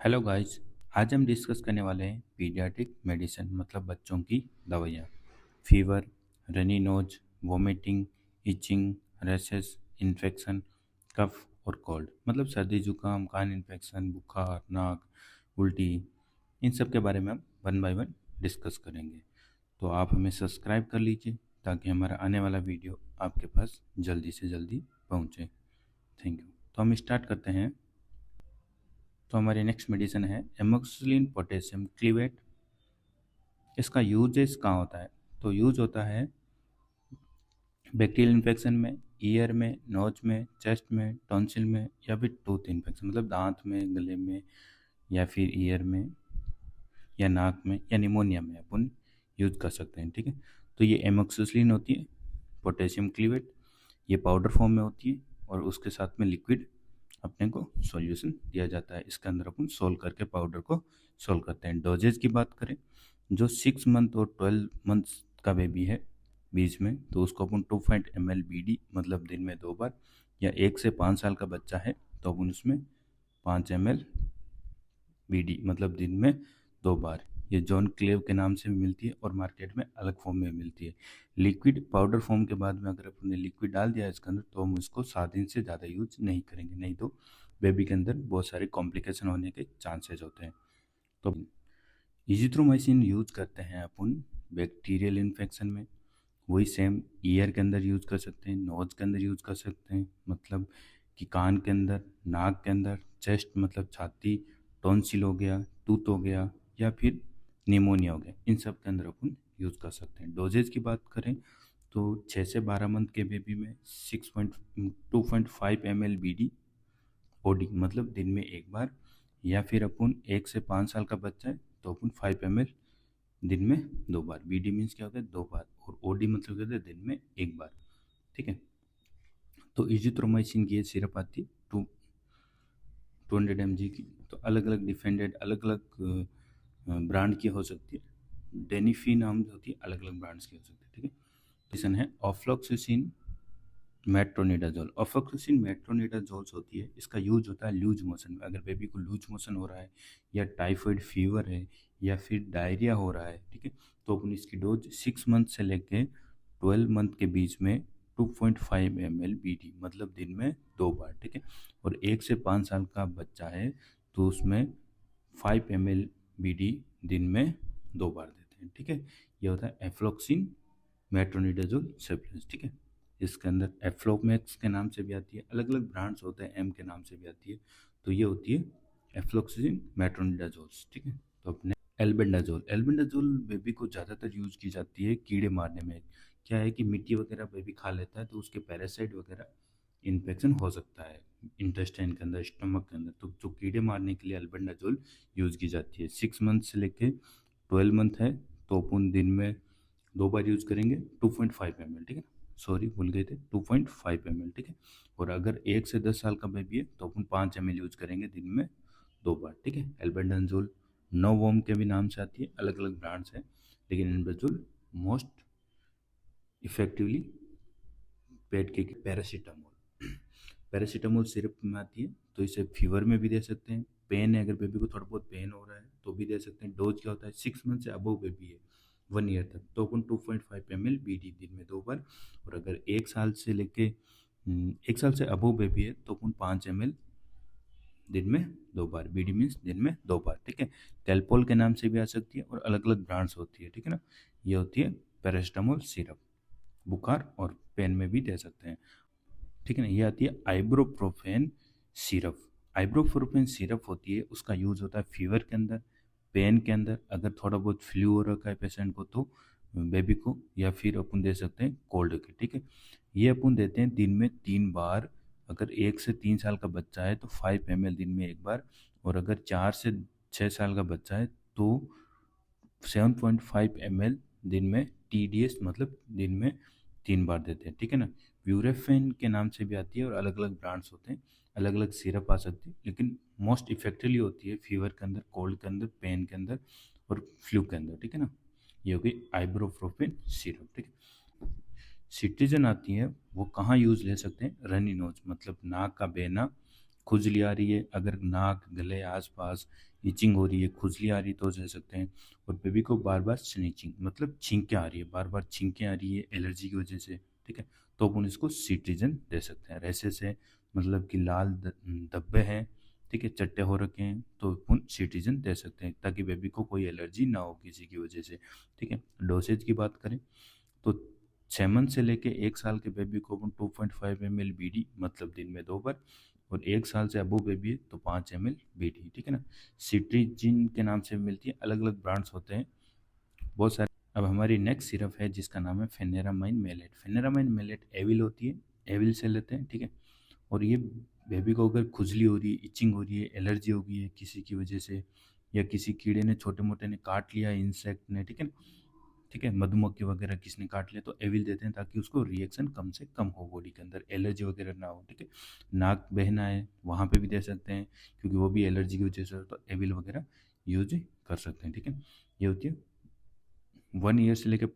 Hello guys. आज हम discuss करने वाले हैं पीडियाट्रिक मेडिसिन मतलब बच्चों की दवाइयाँ। Fever, runny nose, vomiting, itching, rashes, infection, cough और कोल्ड मतलब सर्दी जुकाम, कान इन्फेक्शन, बुखार, नाक, उल्टी, इन सब के बारे में हम वन बाय वन डिस्कस करेंगे। तो आप हमें सब्सक्राइब कर लीजिए ताकि हमारा आने वाला वीडियो आपके पास जल्दी से जल्दी पहुँचे। Thank you. तो हम स्टार्ट करते हैं। तो हमारी नेक्स्ट मेडिसिन है एमोक्सिलिन पोटेशियम क्लीवेट। इसका यूजेस कहाँ होता है? तो यूज होता है बैक्टीरियल इन्फेक्शन में, ईयर में, नोज में, चेस्ट में, टॉन्सिल में या फिर टूथ इन्फेक्शन मतलब दांत में, गले में या फिर ईयर में या नाक में या निमोनिया में अपन यूज कर सकते हैं। ठीक है। तो ये एमोक्सिसिलिन होती है पोटेशियम क्लीवेट। ये पाउडर फॉर्म में होती है और उसके साथ में लिक्विड अपने को सॉल्यूशन दिया जाता है। इसके अंदर अपन सोल्व करके पाउडर को सोल्व करते हैं। डोजेज की बात करें, जो 6 मंथ और 12 मंथ्स का बेबी है बीच में, तो उसको अपन 2 ml BD मतलब दिन में 2 बार, या 1 से 5 साल का बच्चा है तो अपन उसमें 5 ml BD मतलब दिन में 2 बार। ये जॉन क्लेव के नाम से भी मिलती है और मार्केट में अलग फॉर्म में मिलती है। लिक्विड पाउडर फॉर्म के बाद में अगर अपने लिक्विड डाल दिया इसके अंदर तो हम इसको 7 दिन से ज़्यादा यूज नहीं करेंगे, नहीं तो बेबी के अंदर बहुत सारे कॉम्प्लिकेशन होने के चांसेस होते हैं। तो इजिथ्रोमाइसिन यूज करते हैं अपन बैक्टीरियल इन्फेक्शन में। वही सेम ईयर के अंदर यूज कर सकते हैं, नोज के अंदर यूज कर सकते हैं मतलब कि कान के अंदर, नाक के अंदर, चेस्ट मतलब छाती, टॉन्सिल हो गया, टूथ हो गया या फिर निमोनिया हो गया, इन सब के अंदर अपन यूज कर सकते हैं। डोजेज की बात करें तो 6 से 12 मंथ के बेबी में 2.5 ml BD OD मतलब दिन में 1 बार, या फिर अपन 1 से 5 साल का बच्चा है तो अपन 5 ml दिन में 2 बार। BD मीन्स क्या होता है? 2 बार। और OD मतलब क्या होता है? दिन में 1 बार। ठीक है। तो इजिथ्रोमाइसिन की ये सिरप आती है 200 mg की। तो अलग अलग डिफेंडेड अलग अलग ब्रांड की हो सकती है। डेनिफी नाम जो होती है अलग अलग ब्रांड्स की हो सकती है। ठीक है। मेडिसिन है ऑफ्लॉक्सिसिन मेट्रोनिडाजोल। ऑफ्लॉक्सिसिन मेट्रोनिडाजोल होती है, इसका यूज होता है लूज मोशन में। अगर बेबी को लूज मोशन हो रहा है या टाइफाइड फीवर है या फिर डायरिया हो रहा है, ठीक है, तो अपन इसकी डोज 6 मंथ से लेके 12 मंथ के बीच में 2.5 ml BD मतलब दिन में 2 बार। ठीक है। और 1 से 5 साल का बच्चा है तो उसमें 5 ml BD दिन में 2 बार देते हैं। ठीक है। ये होता है एफ्लॉक्सिन मेट्रोनिडाजोल सेप्लिस। ठीक है। इसके अंदर एफ्लोमैक्स के नाम से भी आती है, अलग अलग ब्रांड्स होते हैं, एम के नाम से भी आती है। तो ये होती है एफ्लोक्सिन मेट्रोनिडाजोल। ठीक है। तो अपने एल्बेंडाजोल। एल्बेंडाजोल बेबी को ज़्यादातर यूज की जाती है कीड़े मारने में। क्या है कि मिट्टी वगैरह बेबी खा लेता है तो उसके पैरासाइट वगैरह इन्फेक्शन हो सकता है इंटेस्टाइन के अंदर, स्टमक के अंदर, तो जो कीड़े मारने के लिए एल्बेंडाजोल यूज की जाती है। 6 मंथ से लेके 12 मंथ है तो अपन दिन में 2 बार यूज करेंगे 2.5 ml। ठीक है। सॉरी भूल गए थे, 2.5 ml। ठीक है। और अगर 1 से 10 साल का बेबी है तो अपन 5 ml यूज करेंगे दिन में 2 बार। ठीक है। एल्बेंडाजोल नोवोम के भी नाम से आती है, अलग अलग ब्रांड्स हैं, लेकिन एल्बेंडाजोल मोस्ट इफेक्टिवली पेट के पैरासीटामोल। पैरासीटामोल सिरप में आती है तो इसे फीवर में भी दे सकते हैं। पेन है, अगर बेबी को थोड़ा बहुत पेन हो रहा है तो भी दे सकते हैं। डोज क्या होता है? 6 मंथ से अबव बेबी है 1 ईयर तक तो अपन 2.5 ml BD दिन में 2 बार। और अगर 1 साल से लेके 1 साल से अबव बेबी है तो अपन 5 ml दिन में 2 बार। BD मीन्स दिन में 2 बार। ठीक है। कैलपोल के नाम से भी आ सकती है और अलग अलग ब्रांड्स होती है। ठीक है ना। ये होती है पैरासीटामोल सिरप, बुखार और पेन में भी दे सकते हैं। ठीक है ना। ये आती है आइब्रोप्रोफेन सिरप। आइब्रोप्रोफेन सिरप होती है, उसका यूज होता है फीवर के अंदर, पेन के अंदर, अगर थोड़ा बहुत फ्लू हो रखा है पेशेंट को तो बेबी को, या फिर अपन दे सकते हैं कोल्ड के। ठीक है। ये अपन देते हैं दिन में 3 बार। अगर 1 से 3 साल का बच्चा है तो 5 ml दिन में 1 बार, और अगर 4 से 6 साल का बच्चा है तो 7.5 ml दिन में TDS मतलब दिन में 3 बार देते हैं। ठीक है ना। व्यूरेफेन के नाम से भी आती है और अलग अलग ब्रांड्स होते हैं, अलग अलग सिरप आ सकती है, लेकिन मोस्ट इफेक्टिवली होती है फीवर के अंदर, कोल्ड के अंदर, पेन के अंदर और फ्लू के अंदर। ठीक है ना। ये होगी आइब्रोप्रोफेन सिरप। ठीक है। सिट्रीजन आती है, वो कहाँ यूज ले सकते हैं? रनी नोज मतलब नाक का बहना, खुजली आ रही है, अगर नाक गले आसपास इचिंग हो रही है, खुजली आ रही है तो दे सकते हैं। और बेबी को बार बार स्नीचिंग मतलब छींकें आ रही है, बार बार छींकें आ रही है एलर्जी की वजह से, ठीक है, तो अपन इसको सिट्रीजन दे सकते हैं। रैसेस है मतलब कि लाल धब्बे हैं, ठीक है, चट्टे हो रखे हैं, तो अपन सिट्रीजन दे सकते हैं ताकि बेबी को कोई एलर्जी ना हो किसी की वजह से, ठीक है। डोसेज की बात करें तो 6 मंथ से लेके 1 साल के बेबी को अपन 2.5 ml BD मतलब दिन में 2 बार, और 1 साल से अबो बेबी है तो 5 ml BD, ठीक है ना। सिट्रीजिन के नाम से मिलती है, अलग अलग ब्रांड्स होते हैं बहुत सारे। अब हमारी नेक्स्ट सिरप है जिसका नाम है फेनेरामाइन मेलेट। फेनेरामाइन मेलेट एविल होती है, एविल से लेते हैं, ठीक है। और ये बेबी को अगर खुजली हो रही है, इचिंग हो रही है, एलर्जी हो गई है किसी की वजह से, या किसी कीड़े ने छोटे मोटे ने काट लिया, इंसेक्ट ने, ठीक है, ठीक है, मधुमक्खी वगैरह किसने काट लिया, तो एविल देते हैं ताकि उसको रिएक्शन कम से कम हो, बॉडी के अंदर एलर्जी वगैरह ना हो, ठीक है। नाक बहना है वहाँ पे भी दे सकते हैं क्योंकि वो भी एलर्जी की वजह से, तो एविल वगैरह यूज कर सकते हैं, ठीक है। ये होती है 1 ईयर से लेकर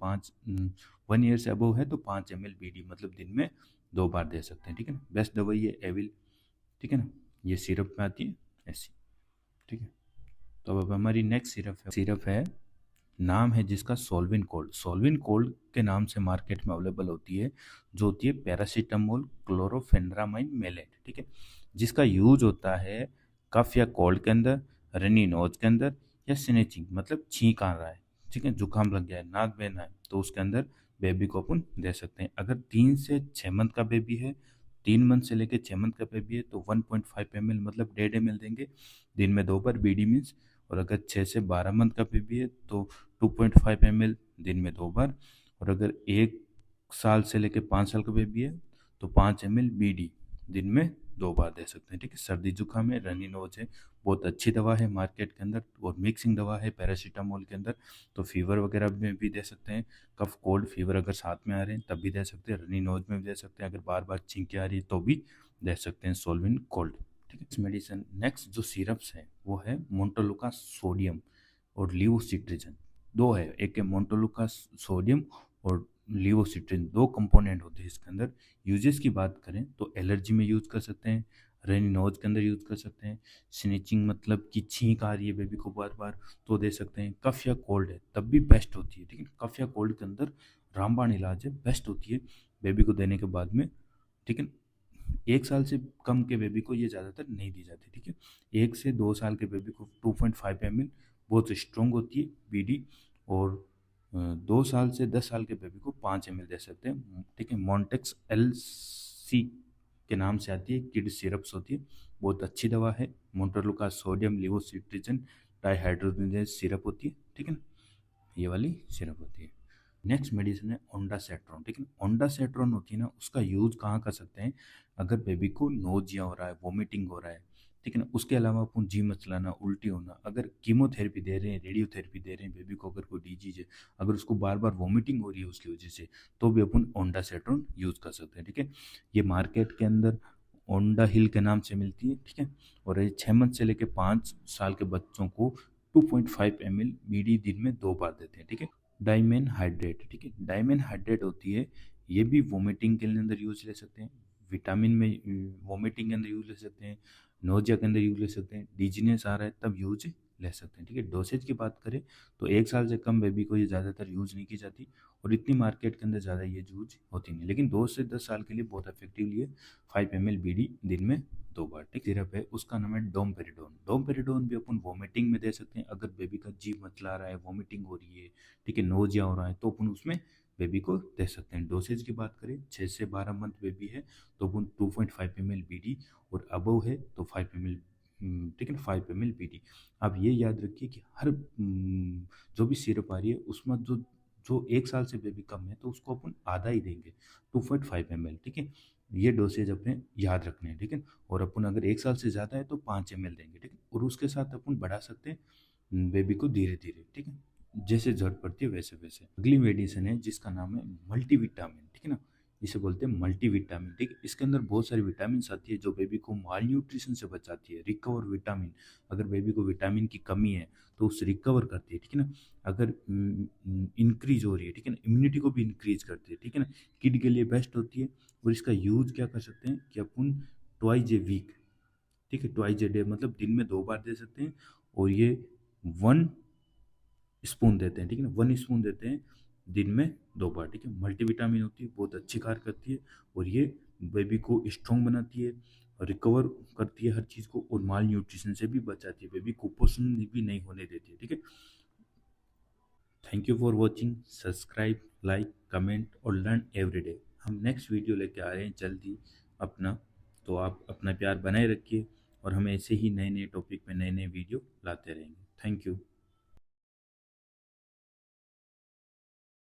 1 ईयर से अबव है तो 5 ml BD मतलब दिन में 2 बार दे सकते हैं, ठीक है ना। बेस्ट दवाई है एविल, ठीक है ना। ये सिरप में आती है ऐसी, ठीक है। तो अब हमारी नेक्स्ट सिरप है, नाम है जिसका सोल्विन कोल्ड। सोल्विन कोल्ड के नाम से मार्केट में अवेलेबल होती है, जो होती है पैरासीटामोल क्लोरोफेनरामाइन मेलेट, ठीक है, जिसका यूज होता है कफ या कोल्ड के अंदर, रनी नोज के अंदर, या स्नेचिंग मतलब छींक आ रहा है, ठीक है, जुकाम लग गया है, नाक बहना है, तो उसके अंदर बेबी को अपन दे सकते हैं। अगर 3 से 6 मंथ का बेबी है, 3 मंथ से लेकर 6 मंथ का बेबी है तो 1.5 ml मतलब 1.5 ml देंगे दिन में 2 बार BD मीन्स। और अगर 6 से 12 मंथ का बेबी है तो 2.5 ml दिन में 2 बार। और अगर 1 साल से लेकर 5 साल का बेबी है तो 5 ml BD दिन में 2 बार दे सकते हैं, ठीक है। सर्दी जुकाम है, रनी नोज है, बहुत अच्छी दवा है मार्केट के अंदर, और मिक्सिंग दवा है पैरासीटामोल के अंदर, तो फीवर वगैरह में भी दे सकते हैं। कफ कोल्ड फीवर अगर साथ में आ रहे हैं तब भी दे सकते हैं, रनी नोज में भी दे सकते हैं, अगर बार बार छींकें आ रही है तो भी दे सकते हैं सोल्विन कोल्ड, ठीक है। मेडिसिन नेक्स्ट जो सिरप्स है वो है मोन्टोलुका सोडियम और लिवोसिट्रिजन। दो है, एक है मोन्टोलुका सोडियम और लिवोसिट्रिन, दो कंपोनेंट होते हैं इसके अंदर। यूजेस की बात करें तो एलर्जी में यूज कर सकते हैं, रनी नोज के अंदर यूज कर सकते हैं, स्नीचिंग मतलब कि छींक आ रही है बेबी को बार बार तो दे सकते हैं, कफ या कोल्ड है तब भी बेस्ट होती है, ठीक है। कफ या कोल्ड के अंदर रामबाण इलाज है, बेस्ट होती है बेबी को देने के बाद में, ठीक है। 1 साल से कम के बेबी को ये ज़्यादातर नहीं दी जाती, ठीक है। 1 से 2 साल के बेबी को 2.5 ml बहुत स्ट्रॉन्ग होती है BD। और 2 साल से 10 साल के बेबी को 5 ml दे सकते हैं, ठीक है। मॉन्टेक्स LC के नाम से आती है, किड सिरप्स होती है, बहुत अच्छी दवा है। मोन्टोलुका सोडियम लिवोसिट्रिजन डाइहाइड्रोजनेज सिरप होती है, ठीक है ना, ये वाली सिरप होती है। नेक्स्ट मेडिसिन है ओंडासेट्रॉन, ठीक है ना। ओंडासेट्रॉन होती है ना, उसका यूज कहाँ कर सकते हैं, अगर बेबी को नोजिया हो रहा है, वोमिटिंग हो रहा है, ठीक है ना, उसके अलावा अपन जी मचलाना, उल्टी होना, अगर कीमोथेरेपी दे रहे हैं, रेडियोथेरेपी दे रहे हैं बेबी को, अगर कोई डिजीज है, अगर उसको बार बार वोमिटिंग हो रही है उसकी वजह से, तो भी अपन ओंडासेट्रॉन यूज कर सकते हैं, ठीक है। ये मार्केट के अंदर ओंडा हिल के नाम से मिलती है, ठीक है। और ये 6 मंथ से लेकर 5 साल के बच्चों को 2.5 ml BD दिन में 2 बार देते हैं, ठीक है। डाइमेन हाइड्रेट, ठीक है, डाइमेन हाइड्रेट होती है, ये भी वोमिटिंग के अंदर यूज ले सकते हैं, विटामिन में वोमिटिंग के अंदर यूज ले सकते हैं, नोजिया के अंदर यूज ले सकते हैं, डिजीनेस आ रहा है तब यूज ले सकते हैं, ठीक है। डोसेज की बात करें तो 1 साल से कम बेबी को ये ज़्यादातर यूज नहीं की जाती, और इतनी मार्केट के अंदर ज़्यादा ये यूज होती नहीं, लेकिन 2 से 10 साल के लिए बहुत इफेक्टिवली है 5 ml BD दिन में 2 बार, ठीक। सिरप है उसका नाम है डोमपेरिडोन। डोमपेरिडोन भी अपन वोमिटिंग में दे सकते हैं, अगर बेबी का जी मचला रहा है, वोमिटिंग हो रही है, ठीक है, नोजिया हो रहा है, तो अपन उसमें बेबी को दे सकते हैं। डोसेज की बात करें 6 से 12 मंथ बेबी है तो अपन 2.5 ml BD, और अबव है तो 5 ml, ठीक है ना, 5 ml BD। अब ये याद रखिए कि हर जो भी सिरप आ रही है उसमें जो जो 1 साल से बेबी कम है तो उसको अपन आधा ही देंगे, 2.5 ml, ठीक है। ये डोसेज अपने याद रखने हैं, ठीक है। और अपन अगर 1 साल से ज़्यादा है तो 5 ml देंगे, ठीक है, और उसके साथ अपन बढ़ा सकते हैं बेबी को धीरे धीरे, ठीक है, जैसे जरूरत पड़ती है वैसे वैसे। अगली मेडिसिन है जिसका नाम है मल्टीविटामिन, ठीक है ना, इसे बोलते हैं मल्टीविटामिन, ठीक है। इसके अंदर बहुत सारी विटामिन आती है जो बेबी को माल न्यूट्रिशन से बचाती है। रिकवर विटामिन, अगर बेबी को विटामिन की कमी है तो उसे रिकवर करती है, ठीक है ना। अगर इंक्रीज हो रही है, ठीक है ना, इम्यूनिटी को भी इंक्रीज करती है, ठीक है ना, किड के लिए बेस्ट होती है। और इसका यूज क्या कर सकते हैं कि अपन ट्वाइस ए वीक, ठीक है, ट्वाइस ए डे मतलब दिन में 2 बार दे सकते हैं, और ये 1 स्पून देते हैं, ठीक है ना, 1 स्पून देते हैं दिन में 2 बार, ठीक है। मल्टीविटामिन होती है, बहुत अच्छी कार्य करती है, और ये बेबी को स्ट्रॉन्ग बनाती है, रिकवर करती है हर चीज़ को, और माल न्यूट्रिशन से भी बचाती है, बेबी कुपोषण भी नहीं होने देती है, ठीक है। Thank you for watching, subscribe, like, comment और लर्न एवरी डे। हम नेक्स्ट वीडियो लेके आ रहे हैं जल्दी अपना, तो आप अपना प्यार बनाए रखिए, और हम ऐसे ही नए नए टॉपिक पे नए नए वीडियो लाते रहेंगे। Thank you.